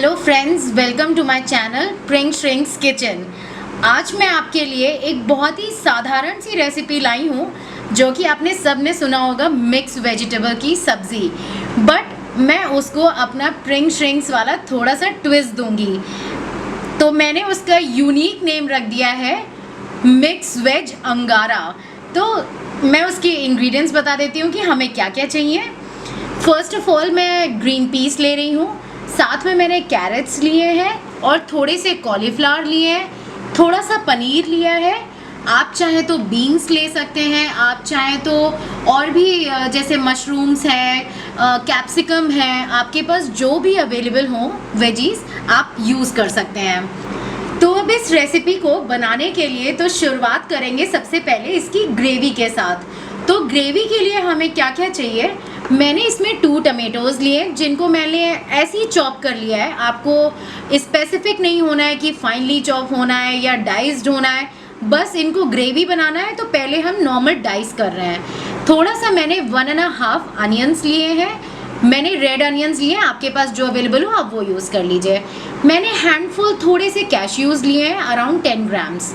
Hello friends, welcome to my channel प्रिंग श्रिंक्स kitchen. आज मैं आपके लिए एक बहुत ही साधारण सी रेसिपी लाई हूँ जो कि आपने सब ने सुना होगा, मिक्स वेजिटेबल की सब्ज़ी। बट मैं उसको अपना प्रिंग श्रिंक्स वाला थोड़ा सा ट्विस्ट दूंगी। तो मैंने उसका यूनिक नेम रख दिया है मिक्स वेज अंगारा। तो मैं उसके इंग्रेडिएंट्स बता देती हूँ कि हमें क्या क्या चाहिए। फर्स्ट ऑफ ऑल मैं ग्रीन पीस ले रही हूँ, साथ में मैंने कैरेट्स लिए हैं और थोड़े से कॉलीफ्लावर लिए हैं, थोड़ा सा पनीर लिया है। आप चाहे तो बीन्स ले सकते हैं, आप चाहे तो और भी जैसे मशरूम्स हैं, कैप्सिकम है, आपके पास जो भी अवेलेबल हो वेजीज आप यूज़ कर सकते हैं। तो अब इस रेसिपी को बनाने के लिए तो शुरुआत करेंगे सबसे पहले इसकी ग्रेवी के साथ। तो ग्रेवी के लिए हमें क्या क्या चाहिए, मैंने इसमें 2 टमेटोज़ लिए जिनको मैंने ऐसे ही चॉप कर लिया है। आपको स्पेसिफिक नहीं होना है कि फाइनली चॉप होना है या डाइस्ड होना है, बस इनको ग्रेवी बनाना है। तो पहले हम नॉर्मल डाइस कर रहे हैं। थोड़ा सा मैंने 1.5 अनियंस लिए हैं, मैंने रेड अनियंस लिए हैं, आपके पास जो अवेलेबल हो आप वो यूज़ कर लीजिए। मैंने हैंडफुल थोड़े से कैश्यूज़ लिए हैं, अराउंड 10 ग्राम्स।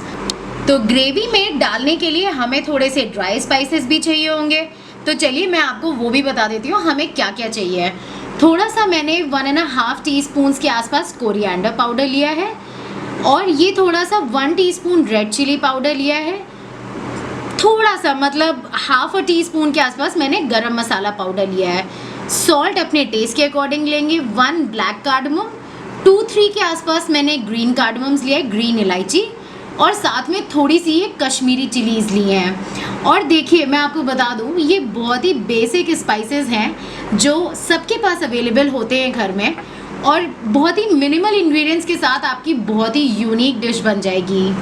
तो ग्रेवी में डालने के लिए हमें थोड़े से ड्राई स्पाइसेस भी चाहिए होंगे। तो चलिए मैं आपको वो भी बता देती हूँ हमें क्या क्या चाहिए। थोड़ा सा मैंने 1.5 टीस्पून के आसपास कोरिएंडर पाउडर लिया है और ये थोड़ा सा 1 टीस्पून रेड चिली पाउडर लिया है। थोड़ा सा मतलब ½ टीस्पून के आसपास मैंने गरम मसाला पाउडर लिया है। सॉल्ट अपने टेस्ट के अकॉर्डिंग लेंगे। 1 ब्लैक कार्डमम, 2-3 के आसपास मैंने ग्रीन कार्डमम्स लिया है, ग्रीन इलायची, और साथ में थोड़ी सी ये कश्मीरी चिलीज़ लिए हैं। और देखिए मैं आपको बता दूँ, ये बहुत ही बेसिक स्पाइसेस हैं जो सबके पास अवेलेबल होते हैं घर में, और बहुत ही मिनिमल इंग्रेडिएंट्स के साथ आपकी बहुत ही यूनिक डिश बन जाएगी।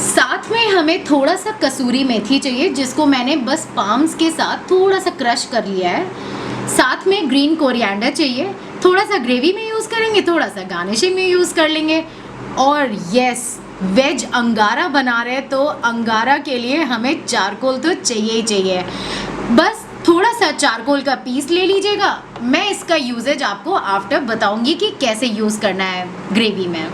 साथ में हमें थोड़ा सा कसूरी मेथी चाहिए जिसको मैंने बस पाम्स के साथ थोड़ा सा क्रश कर लिया है। साथ में ग्रीन कोरिएंडर चाहिए, थोड़ा सा ग्रेवी में यूज़ करेंगे, थोड़ा सा गार्निशिंग में यूज़ कर लेंगे। और यस, वेज अंगारा बना रहे तो अंगारा के लिए हमें चारकोल तो चाहिए ही चाहिए। बस थोड़ा सा चारकोल का पीस ले लीजिएगा। मैं इसका यूजेज आपको आफ्टर बताऊंगी कि कैसे यूज़ करना है ग्रेवी में।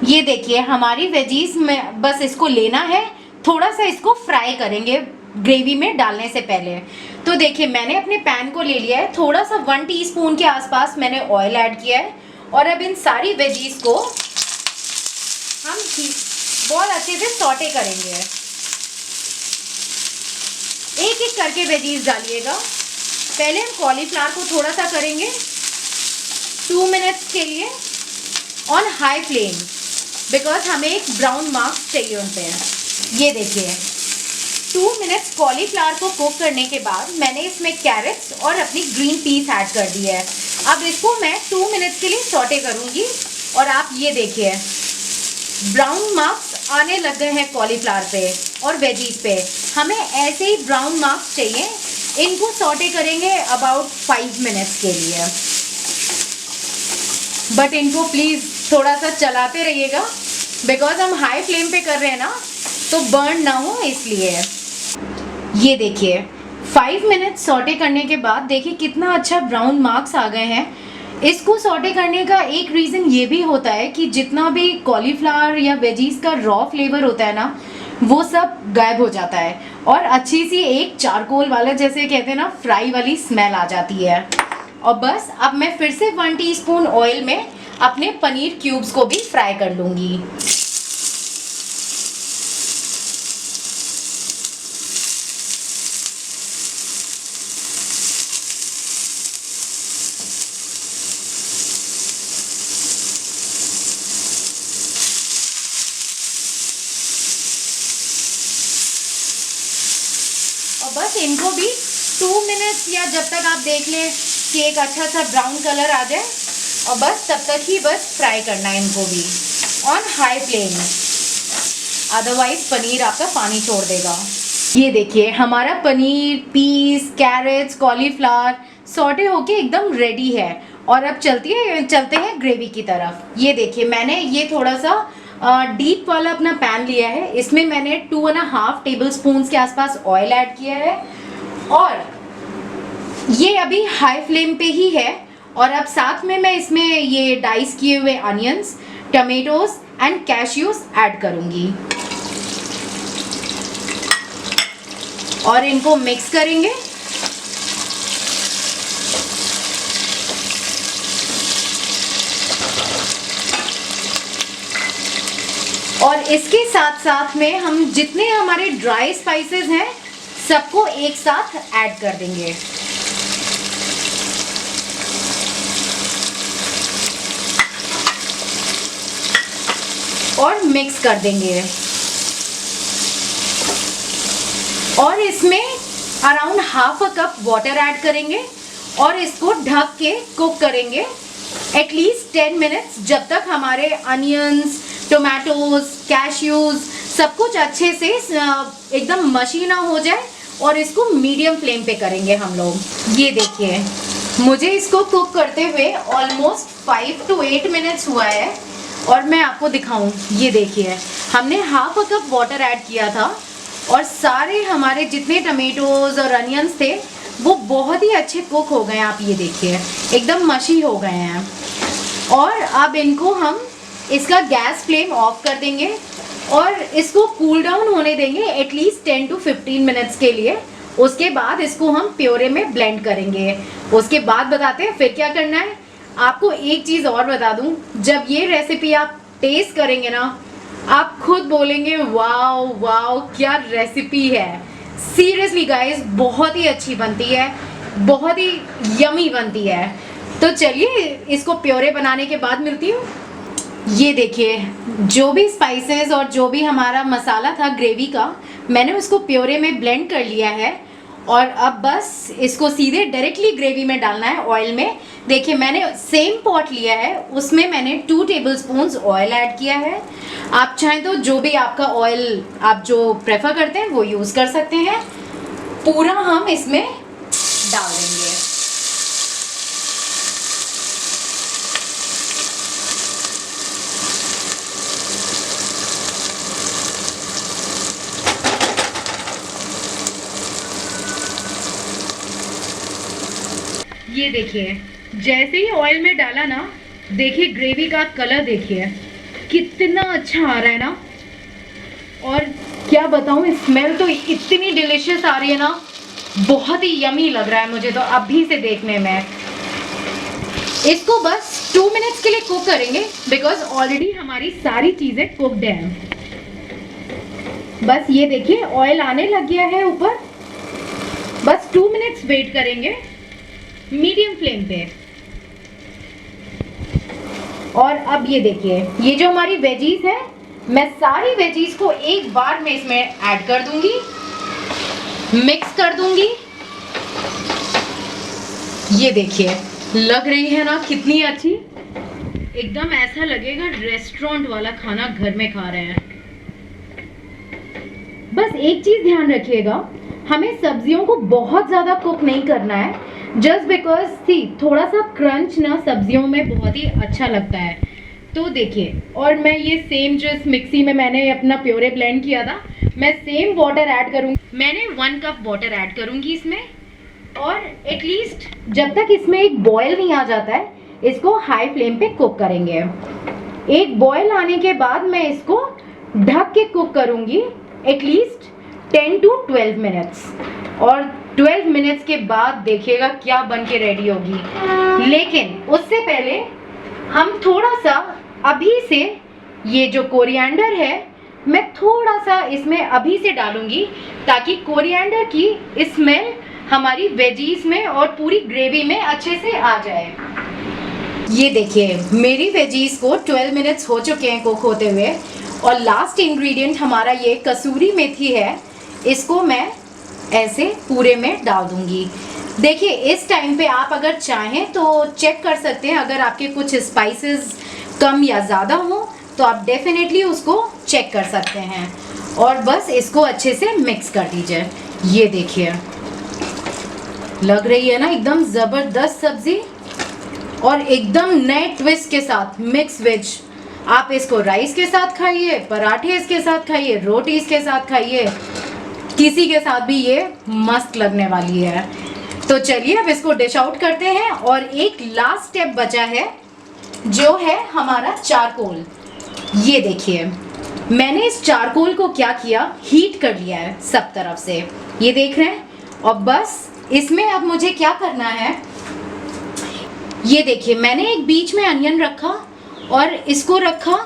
ये देखिए हमारी वेजीज में बस इसको लेना है, थोड़ा सा इसको फ्राई करेंगे ग्रेवी में डालने से पहले। तो देखिए मैंने अपने पैन को ले लिया है, थोड़ा सा 1 टीस्पून के आसपास मैंने ऑयल ऐड किया है और अब इन सारी वेजीज को हम बहुत अच्छे से सॉटे करेंगे। एक एक करके वेजीज डालिएगा। पहले हम कॉलीफ्लावर को थोड़ा सा करेंगे 2 मिनट्स के लिए ऑन हाई फ्लेम, बिकॉज हमें एक ब्राउन मार्क्स चाहिए उन पर। ये देखिए 2 मिनट्स कॉलीफ्लावर को कुक करने के बाद मैंने इसमें कैरेट्स और अपनी ग्रीन पीस ऐड कर दी है। अब इसको मैं 2 मिनट्स के लिए सॉटे करूँगी। और आप ये देखिए ब्राउन मार्क्स आने लग गए हैं कॉलीफ्लावर पे और वेजीज पे। हमें ऐसे ही ब्राउन मार्क्स चाहिए। इनको सॉटे करेंगे अबाउट 5 मिनट्स के लिए, बट इनको प्लीज़ थोड़ा सा चलाते रहिएगा बिकॉज हम हाई फ्लेम पे कर रहे हैं ना, तो बर्न ना हो इसलिए। ये देखिए 5 मिनट सॉटे करने के बाद देखिए कितना अच्छा ब्राउन मार्क्स आ गए हैं। इसको सॉटे करने का एक रीज़न ये भी होता है कि जितना भी कॉलीफ्लावर या वेजीज का रॉ फ्लेवर होता है ना, वो सब गायब हो जाता है और अच्छी सी एक चारकोल वाला, जैसे कहते हैं ना, फ्राई वाली स्मेल आ जाती है। और बस अब मैं फिर से 1 टीस्पून ऑयल में अपने पनीर क्यूब्स को भी फ्राई कर लूँगी। और बस इनको भी 2 मिनट्स या जब तक आप देख लें कि एक अच्छा सा ब्राउन कलर आ जाए, और बस तब तक ही बस फ्राई करना है इनको भी on high flame, otherwise paneer आपका पानी छोड़ देगा। ये देखिए हमारा paneer, peas, carrots, cauliflower sauté होके एकदम रेडी है। और अब चलते हैं ग्रेवी की तरफ। ये देखिए मैंने ये थोड़ा सा डीप वाला अपना पैन लिया है, इसमें मैंने 2.5 टेबलस्पून के आसपास ऑयल ऐड किया है और ये अभी हाई फ्लेम पे ही है और अब साथ में मैं इसमें ये डाइस किए हुए onions, tomatoes and cashews add करूंगी और इनको मिक्स करेंगे। और इसके साथ साथ में हम जितने हमारे ड्राई स्पाइसेस हैं सबको एक साथ ऐड कर देंगे। और मिक्स कर देंगे और इसमें around half a cup water add करेंगे और इसको ढक के कुक करेंगे एटलीस्ट 10 मिनट्स, जब तक हमारे अनियंस, टोमेटोज, कैश्यूज सब कुछ अच्छे से एकदम मशी ना हो जाए। और इसको मीडियम फ्लेम पे करेंगे हम लोग। ये देखिए मुझे इसको कुक करते हुए ऑलमोस्ट 5 to 8 मिनट्स हुआ है और मैं आपको दिखाऊं, ये देखिए हमने half a cup water add किया था और सारे हमारे जितने टमेटोज और अनियंस थे वो बहुत ही अच्छे कुक हो गए हैं। आप ये देखिए एकदम मशी हो गए हैं। और अब इनको हम इसका गैस फ्लेम ऑफ कर देंगे और इसको कूल डाउन होने देंगे एटलीस्ट 10 to 15 मिनट्स के लिए। उसके बाद इसको हम प्योरे में ब्लेंड करेंगे। उसके बाद बताते हैं फिर क्या करना है। आपको एक चीज़ और बता दूं, जब ये रेसिपी आप टेस्ट करेंगे ना आप खुद बोलेंगे वाओ वाओ क्या रेसिपी है। सीरियसली गाइस बहुत ही अच्छी बनती है, बहुत ही यमी बनती है। तो चलिए इसको प्योरे बनाने के बाद मिलती हूँ। ये देखिए जो भी स्पाइसेस और जो भी हमारा मसाला था ग्रेवी का, मैंने उसको प्योरे में ब्लेंड कर लिया है और अब बस इसको सीधे डायरेक्टली ग्रेवी में डालना है ऑयल में। देखिए मैंने सेम पॉट लिया है, उसमें मैंने 2 टेबलस्पून्स ऑयल ऐड किया है। आप चाहें तो जो भी आपका ऑयल आप जो प्रेफर करते हैं वो यूज़ कर सकते हैं। पूरा हम इसमें डाल देंगे। ये देखिए जैसे ही ऑयल में डाला ना, देखिए ग्रेवी का कलर देखिए कितना अच्छा आ रहा है ना। और क्या बताऊँ, स्मेल तो इतनी डिलीशियस आ रही है ना, बहुत ही यमी लग रहा है मुझे तो अभी से देखने में। इसको बस 2 मिनट्स के लिए कुक करेंगे बिकॉज ऑलरेडी हमारी सारी चीज़ें कुकड हैं। बस ये देखिए ऑयल आने लग गया है ऊपर। बस 2 मिनट्स वेट करेंगे मीडियम फ्लेम पे। और अब ये देखिए ये जो हमारी वेजीज है, मैं सारी वेजीज को एक बार में इसमें ऐड कर दूंगी, मिक्स कर दूंगी। ये देखिए लग रही है ना कितनी अच्छी, एकदम ऐसा लगेगा रेस्टोरेंट वाला खाना घर में खा रहे हैं। बस एक चीज ध्यान रखिएगा, हमें सब्जियों को बहुत ज्यादा कुक नहीं करना है, जस्ट बिकॉज थी थोड़ा सा क्रंच ना सब्जियों में बहुत ही अच्छा लगता है। तो देखिए, और मैं ये सेम जो इस मिक्सी में मैंने अपना प्योरे ब्लेंड किया था, मैं सेम वाटर ऐड करूँगी। मैंने 1 कप वाटर ऐड करूँगी इसमें और एटलीस्ट जब तक इसमें एक बॉयल नहीं आ जाता है इसको हाई फ्लेम पे कुक करेंगे। एक बॉयल आने के बाद मैं इसको ढक के कुक करूँगी एटलीस्ट 10 to 12 मिनट्स। और 12 मिनट्स के बाद देखिएगा क्या बन के रेडी होगी। लेकिन उससे पहले हम थोड़ा सा अभी से ये जो कोरिएंडर है मैं थोड़ा सा इसमें अभी से डालूंगी ताकि कोरिएंडर की स्मेल हमारी वेजीज में और पूरी ग्रेवी में अच्छे से आ जाए। ये देखिए मेरी वेजीज को 12 मिनट्स हो चुके हैं कुक होते हुए और लास्ट इंग्रेडिएंट हमारा ये कसूरी मेथी है, इसको मैं ऐसे पूरे में डाल दूंगी। देखिए इस टाइम पे आप अगर चाहें तो चेक कर सकते हैं, अगर आपके कुछ स्पाइसेस कम या ज़्यादा हो तो आप डेफिनेटली उसको चेक कर सकते हैं। और बस इसको अच्छे से मिक्स कर दीजिए। ये देखिए लग रही है ना एकदम ज़बरदस्त सब्ज़ी और एकदम नए ट्विस्ट के साथ मिक्स वेज। आप इसको राइस के साथ खाइए, पराठे इसके साथ खाइए, रोटी इसके साथ खाइए, किसी के साथ भी ये मस्त लगने वाली है। तो चलिए अब इसको डिश आउट करते हैं और एक लास्ट स्टेप बचा है जो है हमारा चारकोल। ये देखिए मैंने इस चारकोल को क्या किया, हीट कर लिया है सब तरफ से, ये देख रहे हैं। और बस इसमें अब मुझे क्या करना है, ये देखिए मैंने एक बीच में अनियन रखा और इसको रखा,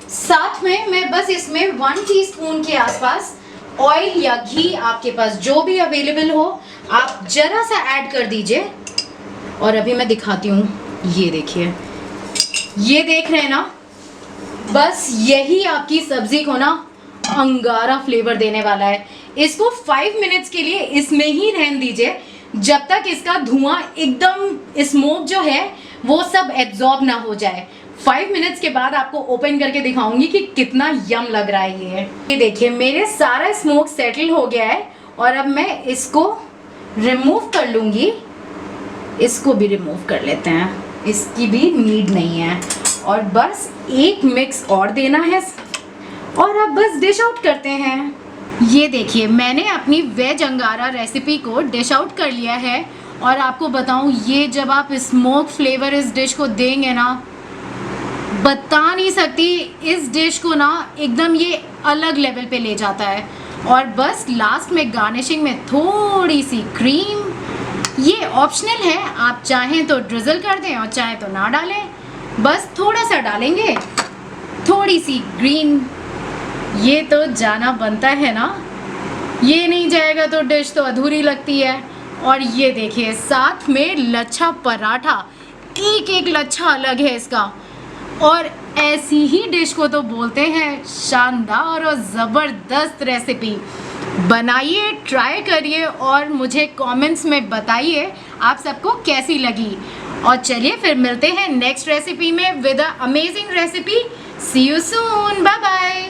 साथ में मैं बस इसमें 1 टीस्पून के आसपास ऑयल या घी, आपके पास जो भी अवेलेबल हो आप जरा सा ऐड कर दीजिए। और अभी मैं दिखाती हूँ, ये देखिए, ये देख रहे हैं ना, बस यही आपकी सब्जी को ना अंगारा फ्लेवर देने वाला है। इसको 5 मिनट्स के लिए इसमें ही रहने दीजिए जब तक इसका धुआं एकदम स्मोक जो है वो सब एब्जॉर्ब ना हो जाए। 5 मिनट्स के बाद आपको ओपन करके दिखाऊंगी कि कितना यम लग रहा है ये देखिए मेरे सारा स्मोक सेटल हो गया है और अब मैं इसको रिमूव कर लूँगी। इसको भी रिमूव कर लेते हैं, इसकी भी नीड नहीं है। और बस एक मिक्स और देना है और अब बस डिश आउट करते हैं। ये देखिए मैंने अपनी वेज अंगारा रेसिपी को डिश आउट कर लिया है और आपको बताऊं, ये जब आप स्मोक फ्लेवर इस डिश को देंगे ना, बता नहीं सकती, इस डिश को ना एकदम ये अलग लेवल पे ले जाता है। और बस लास्ट में गार्निशिंग में थोड़ी सी क्रीम, ये ऑप्शनल है, आप चाहें तो ड्रिजल कर दें और चाहें तो ना डालें, बस थोड़ा सा डालेंगे, थोड़ी सी ग्रीन, ये तो जाना बनता है ना, ये नहीं जाएगा तो डिश तो अधूरी लगती है। और ये देखिए साथ में लच्छा पराठा, एक एक लच्छा अलग है इसका। और ऐसी ही डिश को तो बोलते हैं शानदार और ज़बरदस्त रेसिपी। बनाइए, ट्राई करिए और मुझे कमेंट्स में बताइए आप सबको कैसी लगी। और चलिए फिर मिलते हैं नेक्स्ट रेसिपी में with a amazing recipe. See you soon, bye bye.